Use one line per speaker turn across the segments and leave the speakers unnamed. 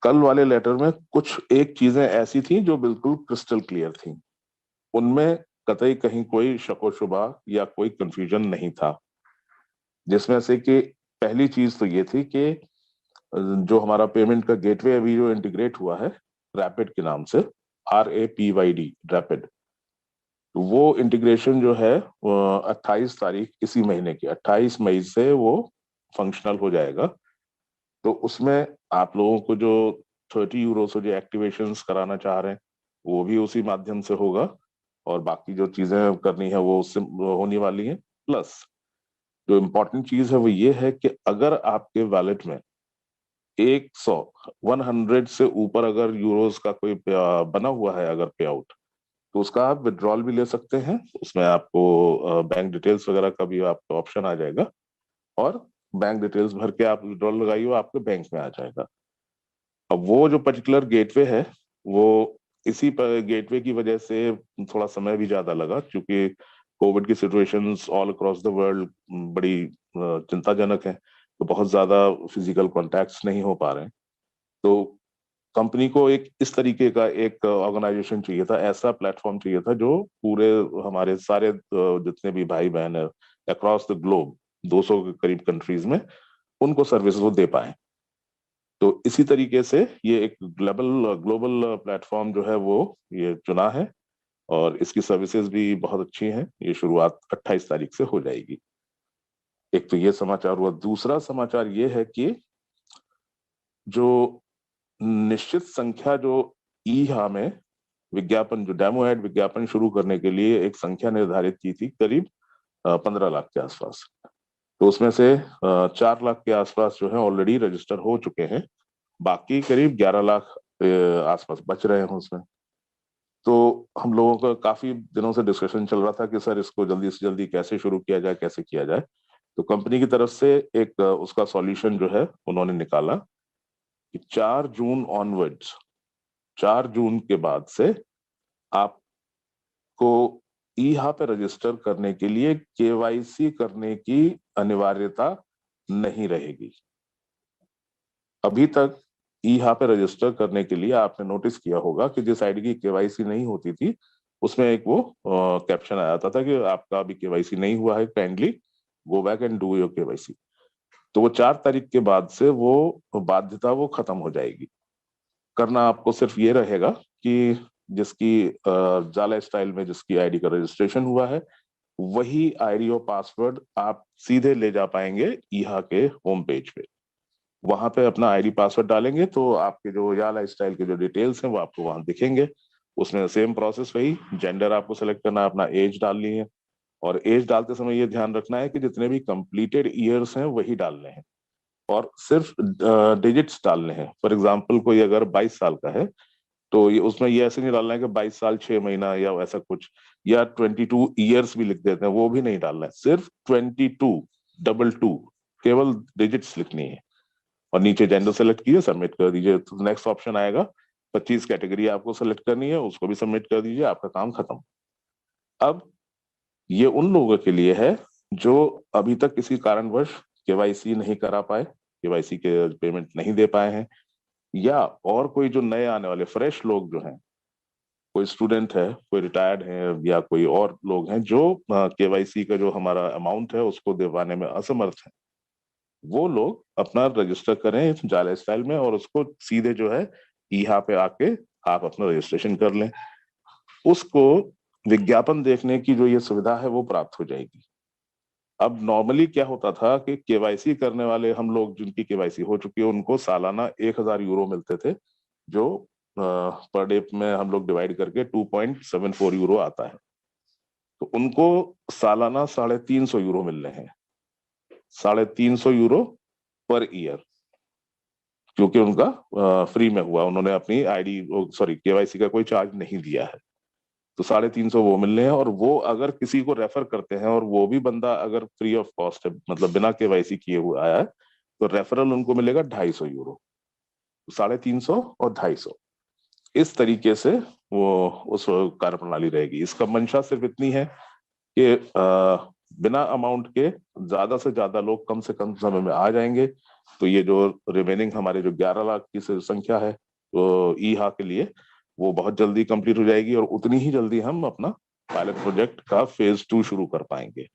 कल वाले लेटर में कुछ एक चीजें ऐसी थी जो बिल्कुल क्रिस्टल क्लियर थी, उनमें कतई कहीं कोई शको शुबा या कोई कंफ्यूजन नहीं था। जिसमें से कि पहली चीज तो ये थी कि जो हमारा पेमेंट का गेटवे अभी जो इंटीग्रेट हुआ है रैपिड के नाम से, RAPYD, रैपिड, तो वो इंटीग्रेशन जो है 28 तारीख इसी महीने की 28 मई से वो फंक्शनल हो जाएगा। तो उसमें आप लोगों को जो 30 यूरो से जो एक्टिवेशंस कराना चाह रहे हैं वो भी उसी माध्यम से होगा, और बाकी जो चीजें करनी है वो उससे होने वाली हैं। प्लस जो इम्पोर्टेंट चीज है वो ये है कि अगर आपके वैलेट में 100 से ऊपर अगर यूरोस का कोई बना हुआ है अगर पे आउट, तो उसका आप विड्रॉल भी ले सकते हैं। उसमें आपको बैंक डिटेल्स वगैरह का भी आपको ऑप्शन आ जाएगा, और बैंक डिटेल्स भर के आप विड्रॉल लगाइए, वो आपके बैंक में आ जाएगा। अब वो जो पर्टिकुलर गेटवे है वो इसी पर गेटवे की वजह से थोड़ा समय भी ज्यादा लगा, क्योंकि कोविड की situations all across the world बड़ी चिंताजनक है, तो बहुत ज्यादा फिजिकल कॉन्टैक्ट्स नहीं हो पा रहे हैं। तो कंपनी को एक इस तरीके का एक ऑर्गेनाइजेशन चाहिए था, ऐसा प्लेटफॉर्म चाहिए था जो पूरे हमारे सारे जितने भी भाई बहन है अक्रॉस द ग्लोब, 200 के करीब कंट्रीज में, उनको सर्विस वो दे पाए। तो इसी तरीके से ये एक ग्लोबल ग्लोबल प्लेटफॉर्म जो है वो ये चुना है, और इसकी सर्विसेज भी बहुत अच्छी हैं। ये शुरुआत 28 तारीख से हो जाएगी। एक तो ये समाचार हुआ। दूसरा समाचार ये है कि जो निश्चित संख्या जो ईहा में विज्ञापन, जो डेमो एड विज्ञापन शुरू करने के लिए एक संख्या निर्धारित की थी करीब 15 लाख के आसपास, तो उसमें से 4 लाख के आसपास जो है ऑलरेडी रजिस्टर हो चुके हैं। बाकी करीब 11 लाख आसपास बच रहे हैं उसमें। तो हम लोगों का काफी दिनों से डिस्कशन चल रहा था कि सर इसको जल्दी से जल्दी कैसे शुरू किया जाए, कैसे किया जाए। तो कंपनी की तरफ से एक उसका सॉल्यूशन जो है उन्होंने निकाला कि 4 जून ऑनवर्ड्स, 4 जून के बाद से आपको ईहा पे रजिस्टर करने के लिए केवाईसी करने की अनिवार्यता नहीं रहेगी। अभी तक ईहा पे रजिस्टर करने के लिए आपने नोटिस किया होगा कि जिस आईडी की केवाईसी नहीं होती थी उसमें एक वो कैप्शन आया था कि आपका अभी केवाईसी नहीं हुआ है, kindly go back and do your KYC. तो वो 4 तारीख के बाद से वो बाध्यता वो खत्म हो जाएगी। करना आपको सिर्फ ये रहेगा कि जिसकी जाला स्टाइल में जिसकी आईडी का रजिस्ट्रेशन हुआ है वही आईडी और पासवर्ड आप सीधे ले जा पाएंगे ईहा के होम पेज पे। वहां पे अपना आईडी पासवर्ड डालेंगे तो आपके जो याला स्टाइल के जो डिटेल्स हैं वो आपको वहां दिखेंगे। उसमें सेम प्रोसेस वही, जेंडर आपको सेलेक्ट करना है, अपना एज डालनी है, और एज डालते समय ये ध्यान रखना है कि जितने भी कंप्लीटेड ईयर्स हैं वही डालने हैं, और सिर्फ डिजिट्स डालने हैं। फॉर एग्जाम्पल कोई अगर 22 साल का है तो ये उसमें ये ऐसे नहीं डालना है कि 22 साल 6 महीना या ऐसा कुछ, या 22 ईयर्स भी लिख देते हैं, वो भी नहीं डालना है। सिर्फ 22 केवल डिजिट्स लिखनी है, और नीचे जेंडर सेलेक्ट कीजिए, सबमिट कर दीजिए। तो नेक्स्ट ऑप्शन आएगा, 25 कैटेगरी आपको सेलेक्ट करनी है, उसको भी सबमिट कर दीजिए, आपका काम खत्म। अब ये उन लोगों के लिए है जो अभी तक किसी कारणवश केवाईसी नहीं करा पाए, केवाईसी के पेमेंट नहीं दे पाए हैं, या और कोई जो नए आने वाले फ्रेश लोग जो हैं, कोई स्टूडेंट है, कोई रिटायर्ड है, या कोई और लोग हैं जो केवाईसी का जो हमारा अमाउंट है उसको दिलवाने में असमर्थ है। वो लोग अपना रजिस्टर करें इस जाला स्टाइल में, और उसको सीधे जो है ईहा पे आके आप अपना रजिस्ट्रेशन कर लें। उसको विज्ञापन देखने की जो ये सुविधा है वो प्राप्त हो जाएगी। अब नॉर्मली क्या होता था कि केवाईसी करने वाले हम लोग जिनकी केवाईसी हो चुकी है उनको सालाना 1,000 यूरो मिलते थे, जो पर डे में हम लोग डिवाइड करके 2.74 यूरो आता है। तो उनको सालाना 350 यूरो मिल रहे हैं, 350 यूरो पर ईयर, क्योंकि उनका फ्री में हुआ, उन्होंने अपनी आईडी सॉरी केवाईसी का कोई चार्ज नहीं दिया है। तो 350 वो मिल रहे हैं, और वो अगर किसी को रेफर करते हैं और वो भी बंदा अगर फ्री ऑफ कॉस्ट है, मतलब बिना केवाईसी किए हुआ आया है, तो रेफरल उनको मिलेगा 250 यूरो। 350 और 250, इस तरीके से वो उस कार्य प्रणाली रहेगी। इसका मंशा सिर्फ इतनी है कि बिना अमाउंट के ज्यादा से ज्यादा लोग कम से कम समय में आ जाएंगे, तो ये जो रिमेनिंग हमारे जो 11 लाख की संख्या है तो ईहा के लिए, वो बहुत जल्दी कंप्लीट हो जाएगी और उतनी ही जल्दी हम अपना पायलट प्रोजेक्ट का फेज 2 शुरू कर पाएंगे।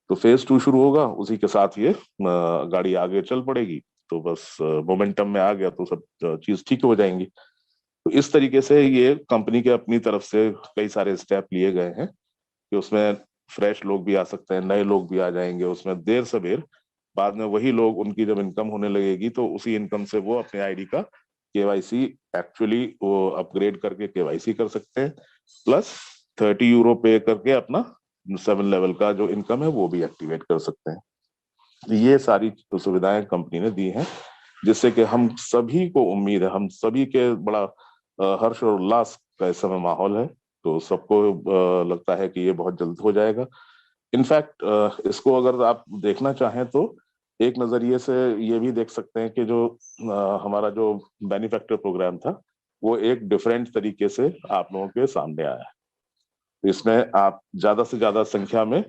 तो फेज 2 शुरू होगा, उसी के साथ ये गाड़ी आगे चल पड़ेगी। तो बस मोमेंटम में आ गया तो सब चीज ठीक हो जाएंगी। तो इस तरीके से ये कंपनी के अपनी तरफ से कई सारे स्टेप लिए गए हैं कि उसमें फ्रेश लोग भी आ सकते हैं, नए लोग भी आ जाएंगे उसमें देर सबेर। बाद में वही लोग, उनकी जब इनकम होने लगेगी तो उसी इनकम से वो अपने आईडी का केवाईसी एक्चुअली वो अपग्रेड करके केवाईसी कर सकते हैं, प्लस 30 यूरो पे करके अपना 7 लेवल का जो इनकम है वो भी एक्टिवेट कर सकते हैं। ये सारी सुविधाएं कंपनी ने दी हैं, जिससे कि हम सभी को उम्मीद है, हम सभी के बड़ा हर्ष और उल्लास का इस समय माहौल है। तो सबको लगता है कि ये बहुत जल्द हो जाएगा। इनफैक्ट इसको अगर आप देखना चाहें तो एक नजरिए से ये भी देख सकते हैं कि जो हमारा जो बेनिफैक्टर प्रोग्राम था वो एक डिफरेंट तरीके से आप लोगों के सामने आया है। इसमें आप ज्यादा से ज्यादा संख्या में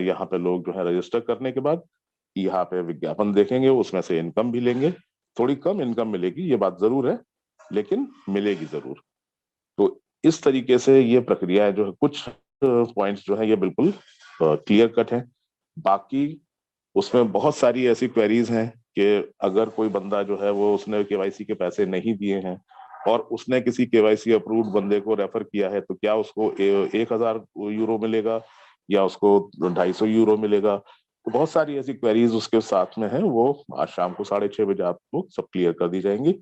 यहाँ पे लोग जो है रजिस्टर करने के बाद यहाँ पे विज्ञापन देखेंगे, उसमें से इनकम भी लेंगे। थोड़ी कम इनकम मिलेगी, ये बात जरूर है, लेकिन मिलेगी जरूर। तो इस तरीके से ये प्रक्रिया जो है, कुछ पॉइंट्स जो है ये बिल्कुल क्लियर कट है। बाकी उसमें बहुत सारी ऐसी क्वेरीज हैं कि अगर कोई बंदा जो है वो उसने केवाईसी के पैसे नहीं दिए हैं और उसने किसी केवाईसी अप्रूव्ड बंदे को रेफर किया है, तो क्या उसको 1000 यूरो मिलेगा या उसको 250 यूरो मिलेगा? तो बहुत सारी ऐसी क्वेरीज उसके साथ में है, वो आज शाम को 6:30 बजे आपको सब क्लियर कर दी जाएंगी।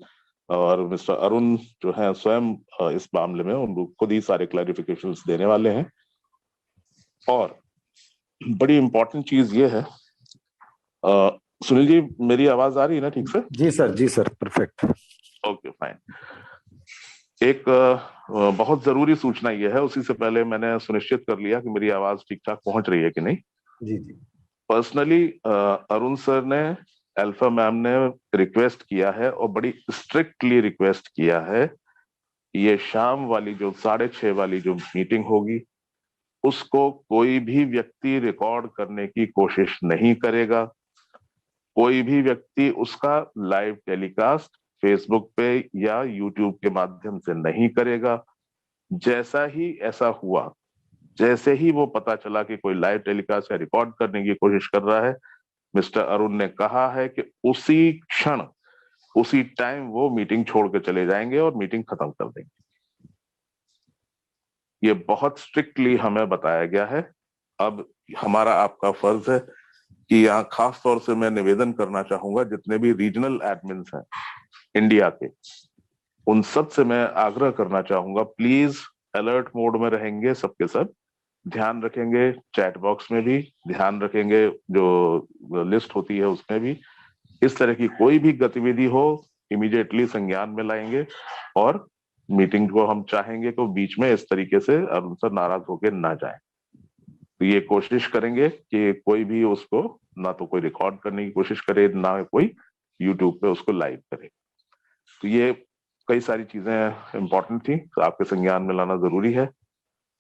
और मिस्टर अरुण जो है स्वयं इस मामले में उनको खुद ही सारे क्लैरिफिकेशंस देने वाले हैं। और बड़ी इंपॉर्टेंट चीज ये है, सुनील जी मेरी आवाज आ रही है ना ठीक से?
जी सर परफेक्ट।
Okay fine. एक बहुत जरूरी सूचना ये है, उसी से पहले मैंने सुनिश्चित कर लिया कि मेरी आवाज ठीक ठाक पहुंच रही है कि नहीं।
जी।
पर्सनली अरुण सर ने, अल्फा मैम ने रिक्वेस्ट किया है और बड़ी स्ट्रिक्टली रिक्वेस्ट किया है, ये शाम वाली जो 6:30 वाली जो मीटिंग होगी उसको कोई भी व्यक्ति रिकॉर्ड करने की कोशिश नहीं करेगा। कोई भी व्यक्ति उसका लाइव टेलीकास्ट फेसबुक पे या यूट्यूब के माध्यम से नहीं करेगा। जैसा ही ऐसा हुआ, जैसे ही वो पता चला कि कोई लाइव टेलीकास्ट या रिकॉर्ड करने की कोशिश कर रहा है, मिस्टर अरुण ने कहा है कि उसी क्षण, उसी टाइम वो मीटिंग छोड़ के चले जाएंगे और मीटिंग खत्म कर देंगे। ये बहुत स्ट्रिक्टली हमें बताया गया है। अब हमारा आपका फर्ज है कि यहाँ खास तौर से मैं निवेदन करना चाहूंगा, जितने भी रीजनल एडमिन्स हैं इंडिया के, उन सब से मैं आग्रह करना चाहूंगा, प्लीज अलर्ट मोड में रहेंगे सबके सब, ध्यान रखेंगे चैट बॉक्स में भी, ध्यान रखेंगे जो लिस्ट होती है उसमें भी। इस तरह की कोई भी गतिविधि हो इमीडिएटली संज्ञान में लाएंगे और मीटिंग को हम चाहेंगे कि बीच में इस तरीके से अरुण सर नाराज होकर ना जाए। तो ये कोशिश करेंगे कि कोई भी उसको ना तो कोई रिकॉर्ड करने की कोशिश करे, ना कोई यूट्यूब पे उसको लाइव करे। तो ये कई सारी चीजें इंपॉर्टेंट थी, तो आपके संज्ञान में लाना जरूरी है।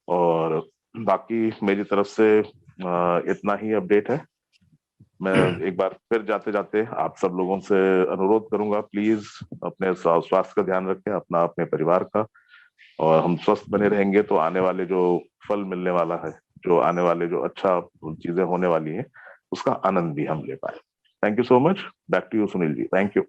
और बाकी मेरी तरफ से इतना ही अपडेट है। मैं एक बार फिर जाते जाते आप सब लोगों से अनुरोध करूंगा, प्लीज अपने स्वास्थ्य का ध्यान रखें, अपना, अपने परिवार का। और हम स्वस्थ बने रहेंगे तो आने वाले जो फल मिलने वाला है, जो आने वाले जो अच्छा चीजें होने वाली हैं, उसका आनंद भी हम ले पाए। Thank you so much. Back to you Sunil ji. Thank you.